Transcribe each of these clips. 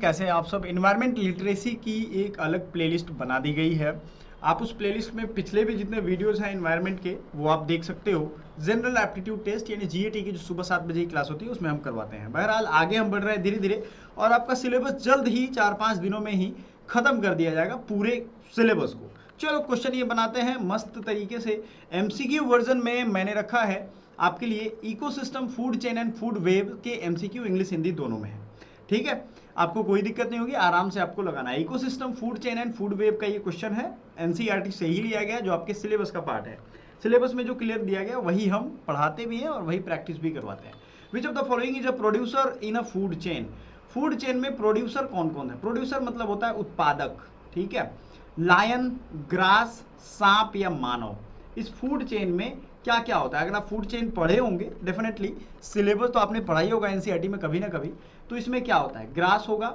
कैसे हैं आप सब। इन्वायरमेंट लिटरेसी की एक अलग प्लेलिस्ट बना दी गई है। आप उस प्लेलिस्ट में पिछले भी जितने वीडियोस हैं इन्वायरमेंट के वो आप देख सकते हो। जनरल एप्टीट्यूड टेस्ट यानी जीएटी की जो सुबह 7 बजे की क्लास होती है उसमें हम करवाते हैं। बहरहाल आगे हम बढ़ रहे हैं धीरे धीरे और आपका सिलेबस जल्द ही 4-5 दिनों में ही खत्म कर दिया जाएगा पूरे सिलेबस को। चलो क्वेश्चन ये बनाते हैं मस्त तरीके से। एमसीक्यू वर्जन में मैंने रखा है आपके लिए ecosystem, food chain and food web के एमसीक्यू इंग्लिश हिंदी दोनों में है। ठीक है, आपको कोई दिक्कत नहीं होगी, आराम से आपको लगाना है। Ecosystem, food chain and food web का ये क्वेश्चन है, एनसीईआरटी से ही लिया गया जो आपके सिलेबस का पार्ट है। सिलेबस में जो क्लियर दिया गया वही हम पढ़ाते भी हैं और वही प्रैक्टिस भी करवाते हैं। Which of the following is a producer in a food chain. Food chain में प्रोड्यूसर कौन कौन है? प्रोड्यूसर मतलब होता है उत्पादक। ठीक है, लायन, ग्रास, सांप या मानव। इस फूड चेन में क्या क्या होता है? अगर आप फूड चेन पढ़े होंगे डेफिनेटली, सिलेबस तो आपने पढ़ाई होगा एनसीईआरटी में कभी ना कभी, तो इसमें क्या होता है? ग्रास होगा।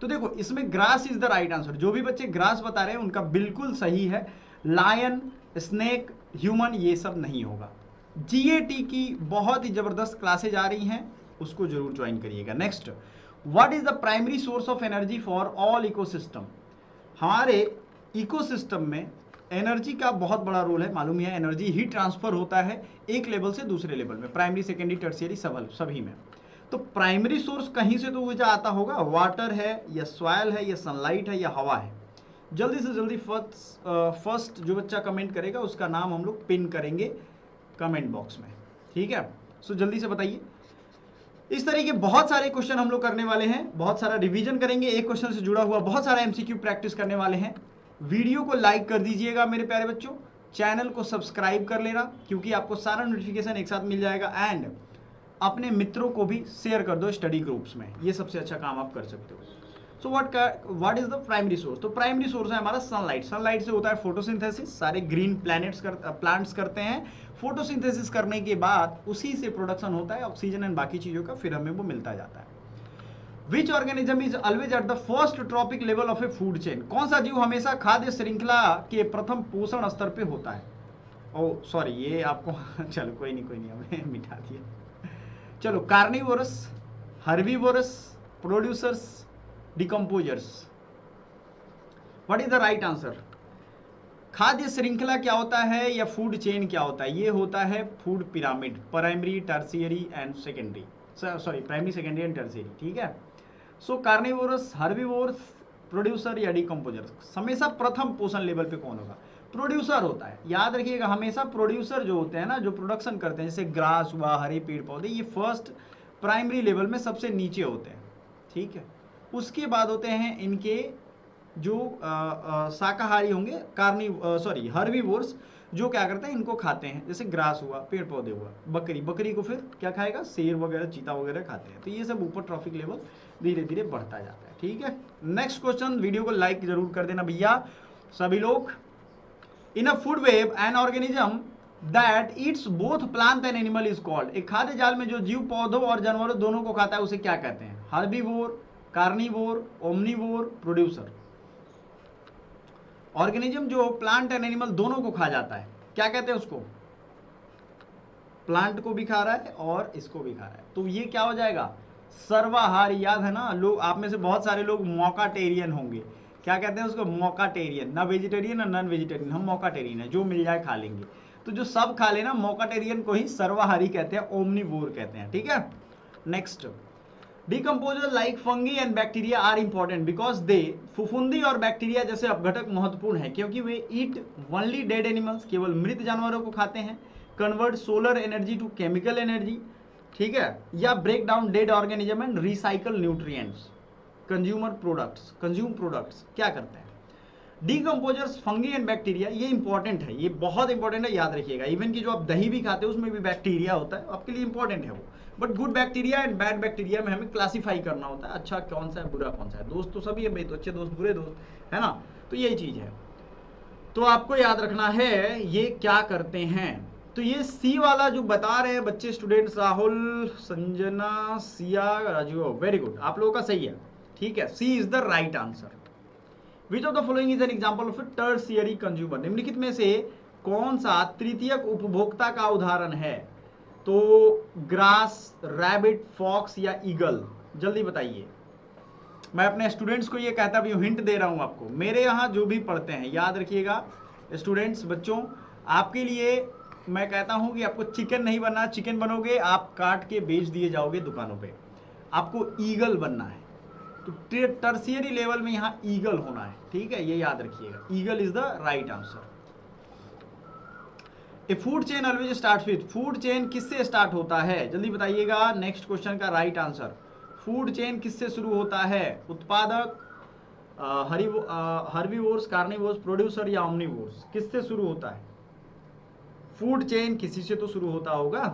तो देखो इसमें grass is the right answer. जो भी बच्चे ग्रास बता रहे हैं उनका बिल्कुल सही है। लायन, स्नेक, ह्यूमन ये सब नहीं होगा। जीएटी की बहुत ही जबरदस्त क्लासेज आ रही हैं, उसको जरूर ज्वाइन करिएगा। Next, what is the primary source of energy for all ecosystem. हमारे इकोसिस्टम में एनर्जी का बहुत बड़ा रोल है, मालूम है। एनर्जी ही ट्रांसफर होता है एक लेवल से दूसरे लेवल में, प्राइमरी, सेकेंडरी, टर्शियरी सभी में। तो प्राइमरी सोर्स कहीं से तो ऊर्जा आता होगा, वाटर है या सॉइल है या सनलाइट है या हवा है। जल्दी से जल्दी फर्स्ट जो बच्चा कमेंट करेगा उसका नाम हम लोग पिन करेंगे कमेंट बॉक्स में। ठीक है, सो जल्दी से बताइए। इस तरह के बहुत सारे क्वेश्चन हम लोग करने वाले हैं, बहुत सारा रिवीजन करेंगे, एक क्वेश्चन से जुड़ा हुआ बहुत सारा एमसीक्यू प्रैक्टिस करने वाले हैं। वीडियो को लाइक कर दीजिएगा मेरे प्यारे बच्चों, चैनल को सब्सक्राइब कर लेना क्योंकि आपको सारा नोटिफिकेशन एक साथ मिल जाएगा। एंड अपने मित्रों को भी शेयर कर दो स्टडी ग्रुप्स में, ये सबसे अच्छा काम आप कर सकते हो। So what is the primary source? तो प्राइमरी सोर्स है हमारा सनलाइट। सनलाइट से होता है फोटोसिंथेसिस, सारे ग्रीन प्लांट्स करते हैं। फोटोसिंथेसिस करने के बाद उसी से प्रोडक्शन होता है ऑक्सीजन एंड बाकी चीजों का, फिर हमें वो मिलता जाता है। Which organism is always at the first trophic level of A food chain. कौन सा जीव हमेशा खाद्य श्रृंखला के प्रथम पोषण स्तर पे होता है? ओ सॉरी, ये आपको चलो कोई नहीं हमने मिटा दिया। चलो, carnivorous, herbivorous, producers, decomposers. What is the right answer? खाद्य श्रृंखला क्या होता है या फूड चेन क्या होता है? ये होता है food pyramid, primary, tertiary and secondary, sorry primary, secondary and tertiary. ठीक है, सो कार्निवोरस, हर्बीवोरस, प्रोड्यूसर या डिकम्पोजर। हमेशा प्रथम पोषण लेवल पे कौन होगा? प्रोड्यूसर होता है। याद रखिएगा, हमेशा प्रोड्यूसर जो होते हैं ना, जो प्रोडक्शन करते हैं, जैसे ग्रास हुआ, हरे पेड़ पौधे, ये फर्स्ट प्राइमरी लेवल में सबसे नीचे होते हैं। ठीक है, उसके बाद होते हैं इनके जो शाकाहारी होंगे, हर्बीवोर्स, जो क्या करते हैं, इनको खाते हैं, जैसे ग्रास हुआ, पेड़ पौधे हुआ। बकरी को फिर क्या खाएगा? शेर वगैरह, चीता वगैरह खाते हैं। तो ये सब ऊपर ट्रॉफिक लेवल धीरे धीरे बढ़ता जाता है। ठीक है, नेक्स्ट क्वेश्चन। वीडियो को लाइक जरूर कर देना भैया सभी लोग। In a food web an organism that eats both plant and animal is called. एक खाद्य जाल में जो जीव पौधों और जानवरों दोनों को खाता है उसे क्या कहते हैं? Herbivore, carnivore, omnivore, producer. Organism जो प्लांट एंड एनिमल दोनों को खा जाता है, क्या कहते हैं उसको? प्लांट को भी खा रहा है और इसको भी खा रहा है, तो ये क्या हो जाएगा? सर्वाहारी। याद है ना, लोग आप में से बहुत सारे लोग मौकाटेरियन होंगे। क्या कहते हैं उसको? मौकाटेरियन। ना वेजिटेरियन और नॉन वेजिटेरियन, हम मौकाटेरियन है, जो मिल जाए खा लेंगे। तो जो सब खा लेना, मौकाटेरियन को ही सर्वाहारी कहते हैं, ओमनीवोर कहते हैं। ठीक है, next. Decomposer like fungi and bacteria are important because they, फुफुंदी और बैक्टीरिया जैसे अपघटक महत्वपूर्ण है क्योंकि वे ईट ओनली डेड एनिमल्स, केवल मृत जानवरों को खाते हैं। Convert solar energy to chemical energy, ठीक है, या break down dead organism and recycle nutrients. Consume products क्या करते हैं? डिकम्पोजर्स, फंगी एंड बैक्टीरिया, ये इंपॉर्टेंट है, ये बहुत इंपॉर्टेंट है, याद रखिएगा। इवन की जो आप दही भी खाते हो उसमें भी बैक्टीरिया होता है, आपके लिए इंपॉर्टेंट है वो। But good bacteria and bad bacteria में हमें क्लासीफाई करना होता है, अच्छा कौन सा है, बुरा कौन सा है। दोस्त तो सभी है, तो अच्छे दोस्त, बुरे दोस्त, है ना, तो यही चीज है। तो आपको याद रखना है ये क्या करते हैं। तो ये सी वाला जो बता रहे हैं बच्चे, students, Rahul, Sanjana, Siya, Raju, very good, आप लोगों का सही है। ठीक है, C is the right answer. Which of the following is an example of tertiary consumer. निम्नलिखित में से कौन सा तृतीयक उपभोक्ता का उदाहरण है? तो ग्रास, रैबिट, फॉक्स या ईगल, जल्दी बताइए। मैं अपने स्टूडेंट्स को ये कहता भी हूँ, हिंट दे रहा हूँ आपको, मेरे यहाँ जो भी पढ़ते हैं, याद रखिएगा स्टूडेंट्स, बच्चों, आपके लिए मैं कहता हूँ कि आपको चिकन नहीं बनना। चिकन बनोगे आप काट के बेच दिए जाओगे दुकानों पे। आपको ईगल बनना है। तो टर्शियरी लेवल में यहाँ ईगल होना है, ठीक है, ये याद रखिएगा, eagle is the right answer. A food chain always start with, food chain किससे स्टार्ट होता है, जल्दी बताइएगा। नेक्स्ट क्वेश्चन का राइट आंसर, फूड चेन किससे शुरू होता है? उत्पादक, हर्बीवोर्स, कार्निवोर्स, प्रोड्यूसर या ओमनीवोर्स, किससे शुरू होता है? फूड चेन किसी से तो शुरू होता होगा,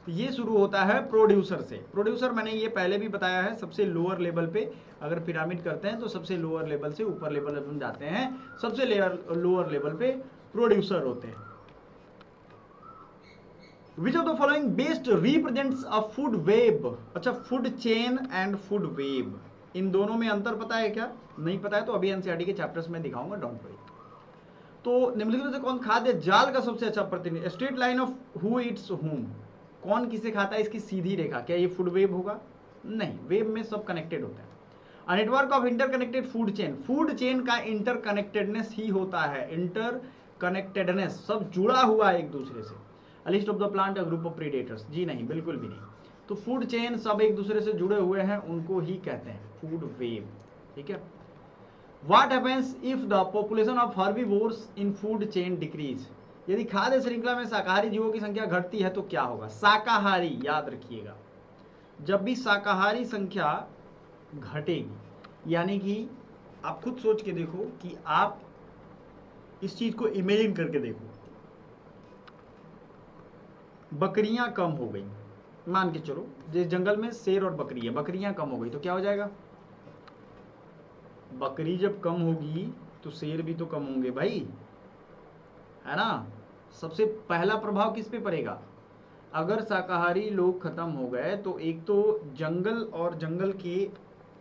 तो ये शुरू होता है प्रोड्यूसर से। प्रोड्यूसर मैंने ये पहले भी बताया है, सबसे लोअर लेवल पे अगर पिरामिड करते हैं तो सबसे लोअर लेवल से ऊपर लेवल में जाते हैं, सबसे लोअर लेवल पे प्रोड्यूसर होते हैं। Which of the following best represents a food web? अच्छा, food chain and food web, इन दोनों में अंतर पता है क्या? नहीं पता है तो अभी एनसीईआरटी के चैप्टर्स में दिखाऊंगा, डोंट वरी। तो निम्नलिखित में से कौन खाद्य जाल का सबसे अच्छा प्रतिनिधि? Straight line of who Yeats हुम, कौन किसे खाता है, इसकी सीधी रेखा, क्या ये फूड वेब होगा? नहीं, वेब में सब कनेक्टेड होता है। A network of interconnected food chain, food chain का इंटरकनेक्टेडनेस ही होता है, इंटरकनेक्टेडनेस, सब जुड़ा हुआ है एक दूसरे से। A list of the plant, a group of predators, जी नहीं, बिल्कुल भी नहीं। तो फूड चेन सब एक दूसरे से जुड़े हुए हैं, उनको ही कहते हैं फूड वेब, ठीक है। What happens if the population of herbivores in food chain decrease? यदि खाद्य श्रृंखला में शाकाहारी जीवों की संख्या घटती है तो क्या होगा? शाकाहारी, याद रखिएगा, जब भी शाकाहारी संख्या घटेगी, यानी कि आप खुद सोच के देखो कि आप इस चीज को इमेजिन करके देखो, बकरियां कम हो गई, मान के चलो जिस जंगल में शेर और बकरी है, बकरियां कम हो गई तो क्या हो जाएगा? बकरी जब कम होगी तो शेर भी तो कम होंगे भाई, है ना। सबसे पहला प्रभाव किस पे पड़ेगा? अगर शाकाहारी लोग खत्म हो गए तो एक तो जंगल और जंगल की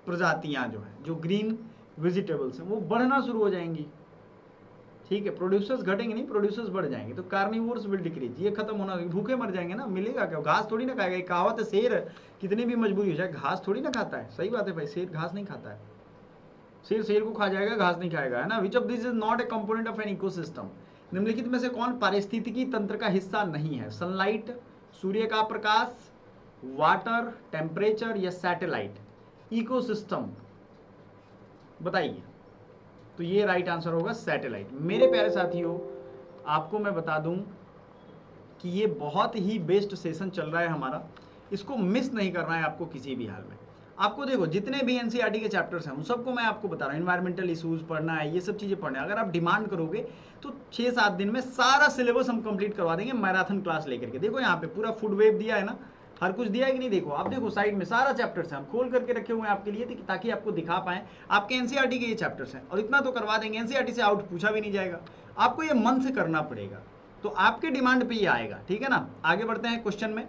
प्रजातियां जो हैं, जो ग्रीन वेजिटेबल्स हैं, वो बढ़ना शुरू हो जाएंगी, ठीक है। प्रोड्यूसर्स घटेंगे नहीं, प्रोड्यूसर्स बढ़ जाएंगे, तो कार्निवोर्स विल डिक्रीज, ये खत्म होना, भूखे मर जाएंगे ना, मिलेगा क्या? घास थोड़ी ना खाएगा। एक कहावत है, शेर कितनी भी मजबूरी हो जाए घास थोड़ी ना खाता है। सही बात है भाई, शेर घास नहीं खाता है, शेर शेर को खा जाएगा, घास नहीं खाएगा, है ना। विच of this is not a component of an ecosystem? निम्नलिखित में से कौन पारिस्थितिकी तंत्र का हिस्सा नहीं है? सनलाइट, सूर्य का प्रकाश, वाटर, टेम्परेचर या सैटेलाइट? इकोसिस्टम बताइए। तो ये राइट आंसर होगा सैटेलाइट। मेरे प्यारे साथियों, आपको मैं बता दूं कि ये बहुत ही बेस्ट सेशन चल रहा है हमारा, इसको मिस नहीं करना है आपको किसी भी हाल में। आपको देखो, जितने भी एनसीईआरटी के चैप्टर्स हैं उन सबको मैं आपको बता रहा हूँ, इन्वायरमेंटल इशूज पढ़ना है, ये सब चीज़ें पढ़ना है। अगर आप डिमांड करोगे तो 6-7 दिन में सारा सिलेबस हम कंप्लीट करवा देंगे, मैराथन क्लास लेकर के। देखो यहाँ पे पूरा फूड वेब दिया है ना, हर कुछ दिया है कि नहीं? देखो आप, देखो साइड में सारा चैप्टर्स हैं, हम खोल करके रखे हुए हैं आपके लिए, ताकि आपको दिखा पाएं आपके एनसीईआरटी के ये चैप्टर्स हैं। और इतना तो करवा देंगे, एनसीईआरटी से आउट पूछा भी नहीं जाएगा, आपको ये मन से करना पड़ेगा, तो आपके डिमांड पे ये आएगा, ठीक है ना। आगे बढ़ते हैं क्वेश्चन में।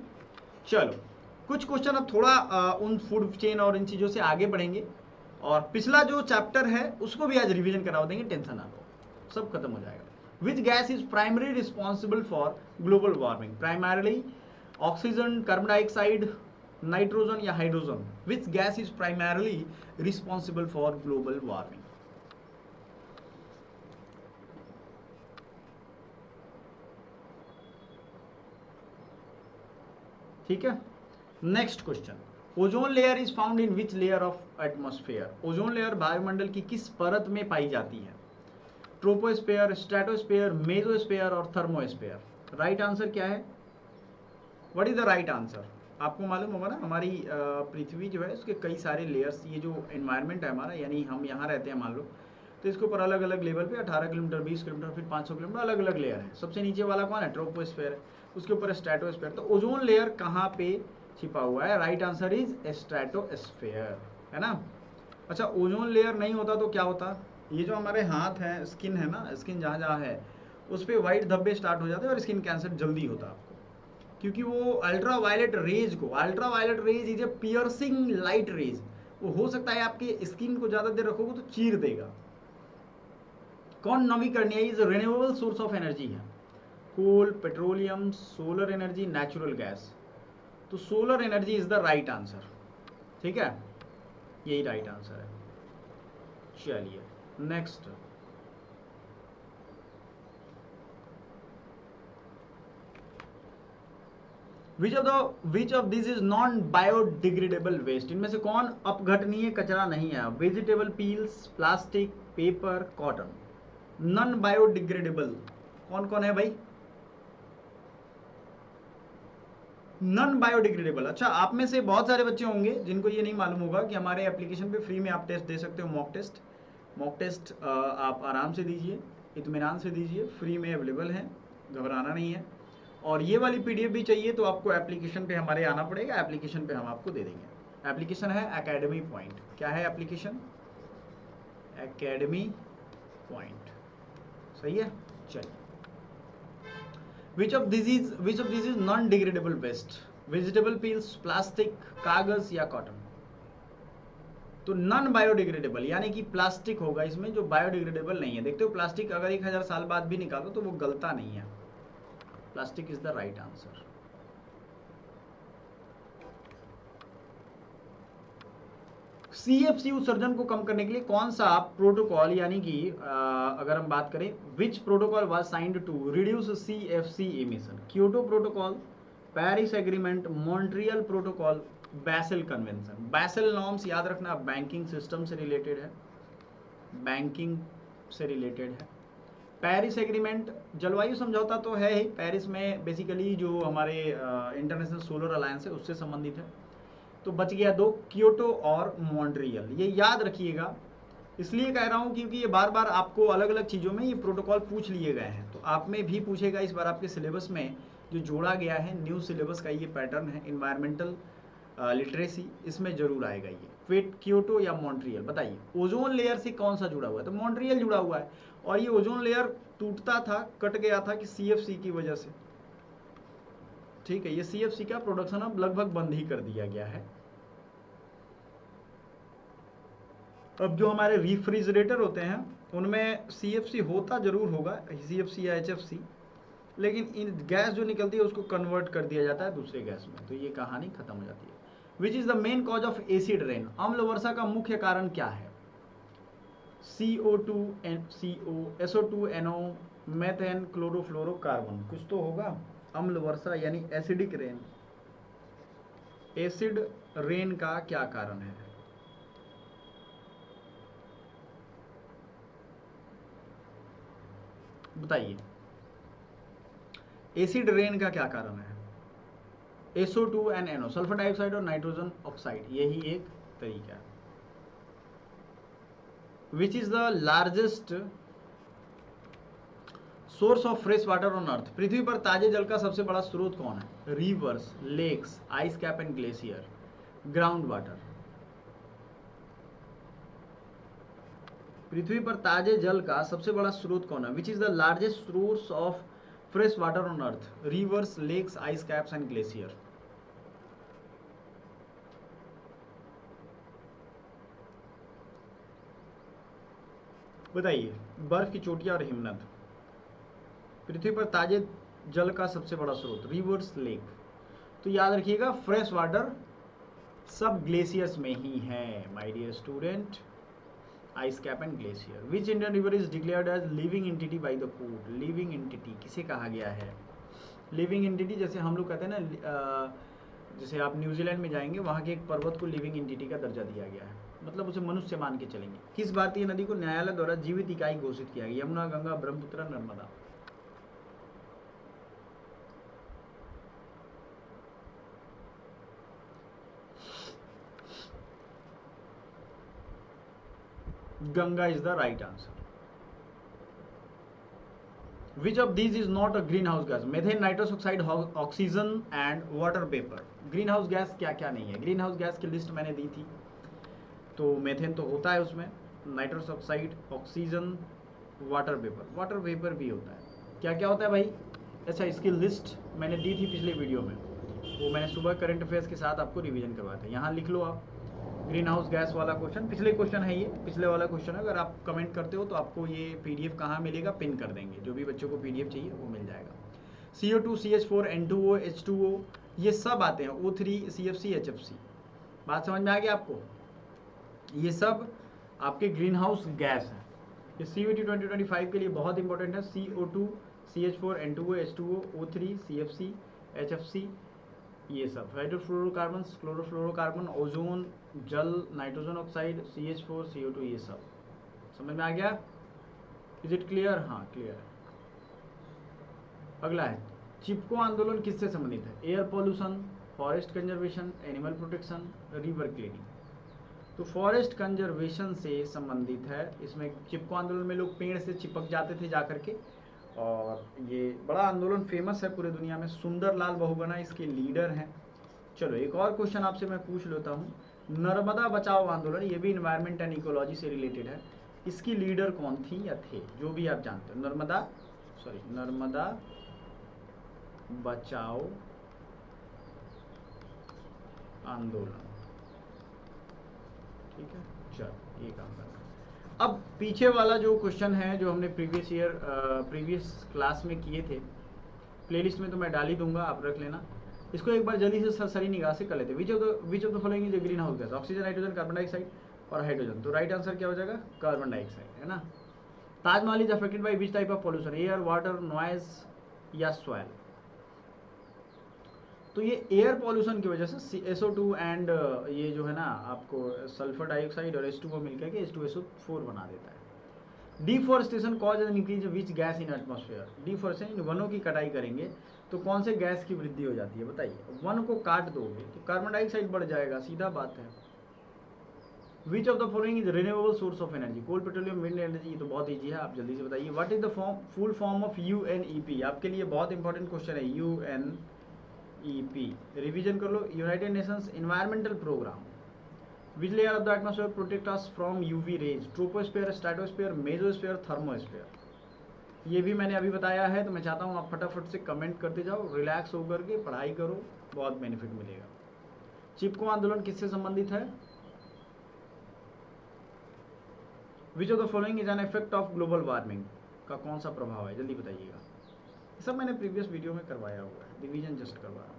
चलो, कुछ क्वेश्चन अब थोड़ा उन फूड चेन और इन चीज़ों से आगे बढ़ेंगे, और पिछला जो चैप्टर है उसको भी आज रिवीजन करा देंगे, टेंशन ना लो, सब खत्म हो जाएगा। Which gas is primary responsible for global warming? Primarily oxygen, carbon dioxide, nitrogen या hydrogen? Which gas is primarily responsible for global warming? ठीक है। Next question, ozone layer is found in which layer of atmosphere? Ozone layer वायुमंडल की किस परत में पाई जाती है? ट्रोपोस्फेयर, स्ट्रेटोस्फेयर, मेसोस्फेयर और थर्मोस्फेयर? राइट आंसर क्या है? What is the right answer? आपको मालूम होगा ना, हमारी पृथ्वी जो है उसके कई सारे लेयर्स, ये जो एनवायरनमेंट है हमारा, यानी हम यहाँ रहते हैं मान लो, तो इसके ऊपर अलग अलग लेवल पे 18 किलोमीटर, 20 किलोमीटर, फिर 500 किलोमीटर, अलग अलग लेयर है। सबसे नीचे वाला कौन है? ट्रोपोस्फेयर है, उसके ऊपर स्ट्रेटोस्फेयर। तो ओजोन लेयर कहाँ पे छिपा हुआ है? राइट आंसर इज स्ट्रेटोस्फेयर, है ना। अच्छा, ओजोन लेयर नहीं होता तो क्या होता? ये जो हमारे हाथ है, स्किन है ना, स्किन जहाँ जहाँ है उस पर व्हाइट धब्बे स्टार्ट हो जाते हैं और स्किन कैंसर जल्दी होता है आपको, क्योंकि वो अल्ट्रा वायलेट रेज को, ultra violet rays is a piercing light rays, वो हो सकता है आपकी स्किन को ज़्यादा देर रखोगे तो चीर देगा। कौन नवीकरणीय is renewable source of energy है? Coal, petroleum, solar energy, natural gas? तो solar energy is the right answer, ठीक है, यही राइट आंसर है। चलिए next, which of this is non biodegradable waste, इनमें से कौन अपघटनीय कचरा नहीं है? Vegetable peels, plastic, paper, cotton. Non biodegradable कौन कौन है भाई? Non biodegradable. अच्छा, आप में से बहुत सारे बच्चे होंगे जिनको ये नहीं मालूम होगा कि हमारे एप्लीकेशन पे फ्री में आप टेस्ट दे सकते हो। मॉक टेस्ट आप आराम से दीजिए, इत्मीनान से दीजिए, फ्री में अवेलेबल है, घबराना नहीं है। और ये वाली पीडीएफ भी चाहिए तो आपको एप्लीकेशन पे हमारे आना पड़ेगा, एप्लीकेशन पे हम आपको दे देंगे। एप्लीकेशन है एकेडमी पॉइंट। क्या है एप्लीकेशन? एकेडमी पॉइंट, सही है। चलिए, which of this is non degradable waste? Vegetable peels, plastic, कागज या कॉटन? तो नॉन बायोडिग्रेडेबल यानी कि प्लास्टिक होगा इसमें, जो बायोडिग्रेडेबल नहीं है। देखते हो प्लास्टिक अगर 1000 साल बाद भी निकालो तो वो गलता नहीं है। Plastic is the right answer. CFC उत्सर्जन को कम करने के लिए कौन सा प्रोटोकॉल, यानी कि अगर हम बात करें, which protocol was signed to reduce CFC emission? Kyoto protocol, Paris agreement, Montreal protocol, Basel convention. Basel norms याद रखना बैंकिंग सिस्टम से रिलेटेड है, बैंकिंग से रिलेटेड है। पेरिस एग्रीमेंट जलवायु समझौता तो है ही, पेरिस में बेसिकली जो हमारे इंटरनेशनल सोलर अलायंस है उससे संबंधित है। तो बच गया दो, क्योटो और मॉन्ट्रियल। ये याद रखिएगा, इसलिए कह रहा हूं क्योंकि ये बार बार आपको अलग अलग चीज़ों में ये प्रोटोकॉल पूछ लिए गए हैं। तो आप में भी पूछेगा इस बार आपके सिलेबस में जो जोड़ा गया है, न्यू सिलेबस का ये पैटर्न है, इन्वायरमेंटल लिटरेसी, इसमें जरूर आएगा ये। फिर क्योटो या मॉन्ट्रियल, बताइए ओजोन लेयर से कौन सा जुड़ा हुआ है? तो मॉन्ट्रियल जुड़ा हुआ है। और ये ओजोन लेयर टूटता था, कट गया था कि सीएफसी की वजह से। ठीक है, ये सीएफसी का प्रोडक्शन अब लगभग बंद ही कर दिया गया है। अब जो हमारे रेफ्रिजरेटर होते हैं उनमें सीएफसी होता जरूर होगा, सीएफसी या एचएफसी, लेकिन इन गैस जो निकलती है उसको कन्वर्ट कर दिया जाता है दूसरे गैस में, तो ये कहानी खत्म हो जाती है। Which is the main cause of acid rain? अम्ल वर्षा का मुख्य कारण क्या है? CO2, CO, SO2, NO, methane, chlorofluorocarbon. कुछ तो होगा। अम्ल वर्षा यानी एसिडिक रेन, एसिड रेन का क्या कारण है? बताइए, एसिड रेन का क्या कारण है? SO2 and NO, sulphur dioxide और नाइट्रोजन ऑक्साइड, यही एक तरीका है। Which is the largest source of fresh water on earth? पृथ्वी पर ताजे जल का सबसे बड़ा स्रोत कौन है? Rivers, lakes, ice cap and glacier, ground water. पृथ्वी पर ताजे जल का सबसे बड़ा स्रोत कौन है? Which is the largest source of fresh water on earth? Rivers, lakes, ice caps and glacier. बताइए, बर्फ की चोटियां और हिमनद। पृथ्वी पर ताजे जल का सबसे बड़ा स्रोत रिवर्स, लेक। तो याद रखिएगा फ्रेश वाटर सब ग्लेशियर्स में ही है my dear student, ice cap and glacier. Which Indian river is declared as living entity by the court? Living entity किसे कहा गया है? लिविंग एंटिटी जैसे हम लोग कहते हैं ना, जैसे आप न्यूजीलैंड में जाएंगे वहाँ के एक पर्वत को लिविंग एंटिटी का दर्जा दिया गया है, मतलब उसे मनुष्य मान के चलेंगे। किस भारतीय नदी को न्यायालय द्वारा जीवित इकाई घोषित किया गया? Yamuna, Ganga, Brahmaputra, Narmada. Ganga is the right answer. Which of these is not a green house gas? Methane, nitrous oxide, oxygen and water vapour. Green house gas क्या क्या नहीं है? ग्रीन हाउस गैस की लिस्ट मैंने दी थी, तो मेथेन तो होता है उसमें, nitrous oxide, oxygen, water vapour. Water vapour भी होता है। क्या क्या होता है भाई? अच्छा, इसकी लिस्ट मैंने दी थी पिछले वीडियो में, वो मैंने सुबह करंट अफेयर्स के साथ आपको रिवीजन करवाया था। यहाँ लिख लो आप, ग्रीन हाउस गैस वाला क्वेश्चन, पिछले क्वेश्चन है ये, पिछले वाला क्वेश्चन। अगर आप कमेंट करते हो तो आपको ये पीडीएफ कहाँ मिलेगा, पिन कर देंगे, जो भी बच्चों को पीडीएफ चाहिए वो मिल जाएगा। CO2, CH4, N2O, H2O, ये सब आते हैं। O3, CFC, HFC। बात समझ में आ गया आपको? ये सब आपके ग्रीन हाउस गैस है। ये CVT 2025 के लिए बहुत इंपॉर्टेंट है। CO2, CH4, N2O, H2O, O3, CFC, HFC, ये सब हाइड्रोफ्लोरोकार्बन, क्लोरोफ्लोरोकार्बन, ओजोन, जल, नाइट्रोजन ऑक्साइड, CH4, CO2, ये सब समझ में आ गया? Is it clear? हाँ क्लियर है। अगला है चिपको आंदोलन किससे संबंधित है? Air pollution, forest conservation, animal protection, river cleaning. तो फॉरेस्ट कंजर्वेशन से संबंधित है। इसमें चिपको आंदोलन में लोग पेड़ से चिपक जाते थे जाकर के, और ये बड़ा आंदोलन फेमस है पूरे दुनिया में। सुंदरलाल बहुगुणा इसके लीडर हैं। चलो एक और क्वेश्चन आपसे मैं पूछ लेता हूँ। नर्मदा बचाओ आंदोलन, ये भी इन्वायरमेंट एंड इकोलॉजी से रिलेटेड है। इसकी लीडर कौन थी या थे, जो भी आप जानते हो? नर्मदा बचाओ आंदोलन, ठीक है। चलो ये काम करना। अब पीछे वाला जो क्वेश्चन है जो हमने प्रीवियस क्लास में किए थे, प्लेलिस्ट में तो मैं डाल ही दूंगा, आप रख लेना। इसको एक बार जल्दी से सरसरी निगाह से कर लेते हैं। Which of the following is green house gas? Oxygen, nitrogen, carbon dioxide और हाइड्रोजन। तो राइट आंसर क्या हो जाएगा? कार्बन डाइऑक्साइड, है ना। Taj Mahal is affected by which type of pollution? Air, water, noise या सॉइल? तो ये एयर पॉल्यूशन की वजह से SO2 एंड ये जो है ना आपको सल्फर डाइऑक्साइड और H2O मिलकर के H2SO4 बना देता है। Deforestation cause an increase which gas in atmosphere? Deforestation, वनों की कटाई करेंगे तो कौन से गैस की वृद्धि हो जाती है बताइए? वन को काट दोगे तो कार्बन डाइऑक्साइड बढ़ जाएगा, सीधा बात है। Which of the following is renewable source of energy? Coal, petroleum, wind energy. तो बहुत ईजी है, आप जल्दी से बताइए। What is the full form of UNEP? आपके लिए बहुत इंपॉर्टेंट क्वेश्चन है। UNEP रिवीजन कर लो। United Nations environmental program. Which layer of the atmosphere protect us from UV rays? Troposphere, stratosphere, mesosphere, thermosphere. ये भी मैंने अभी बताया है, तो मैं चाहता हूँ आप फटाफट से कमेंट करते जाओ, रिलैक्स होकर के पढ़ाई करो, बहुत बेनिफिट मिलेगा। चिपको आंदोलन किससे संबंधित है? Which of the following is an effect of global warming? का कौन सा प्रभाव है, जल्दी बताइएगा। सब मैंने प्रीवियस वीडियो में करवाया हुआ है, रिवीजन जस्ट करवा रहा हूँ।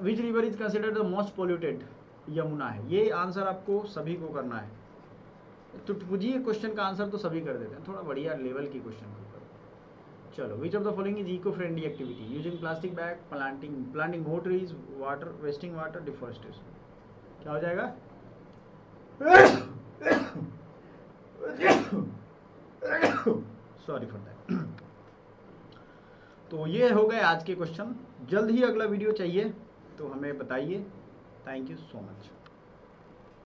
Which river is considered the most polluted? Yamuna है। ये आंसर आपको सभी को करना है। तो बुझिए क्वेश्चन का आंसर तो सभी कर देते हैं, थोड़ा बढ़िया लेवल की क्वेश्चन को करो। चलो, which of the following is eco friendly activity? Using plastic bag, planting more trees, water wasting water, deforestation. क्या हो जाएगा? Sorry for that. तो ये हो गए आज के क्वेश्चन। जल्द ही अगला वीडियो चाहिए तो हमें बताइए। Thank you so much.